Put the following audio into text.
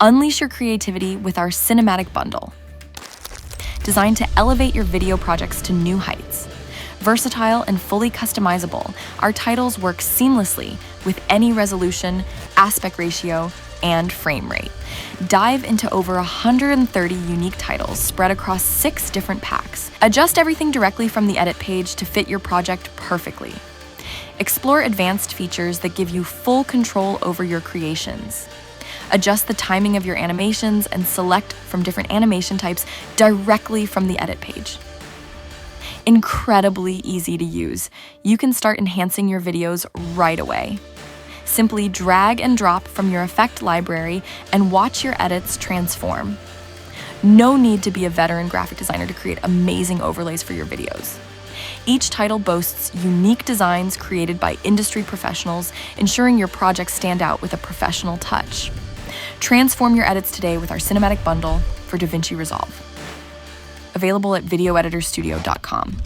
Unleash your creativity with our cinematic bundle, designed to elevate your video projects to new heights. Versatile and fully customizable, our titles work seamlessly with any resolution, aspect ratio, and frame rate. Dive into over 130 unique titles spread across 6 different packs. Adjust everything directly from the edit page to fit your project perfectly. Explore advanced features that give you full control over your creations. Adjust the timing of your animations and select from different animation types directly from the edit page. Incredibly easy to use. You can start enhancing your videos right away. Simply drag and drop from your effect library and watch your edits transform. No need to be a veteran graphic designer to create amazing overlays for your videos. Each title boasts unique designs created by industry professionals, ensuring your projects stand out with a professional touch. Transform your edits today with our cinematic bundle for Davinci Resolve. Available at videoeditorstudio.com.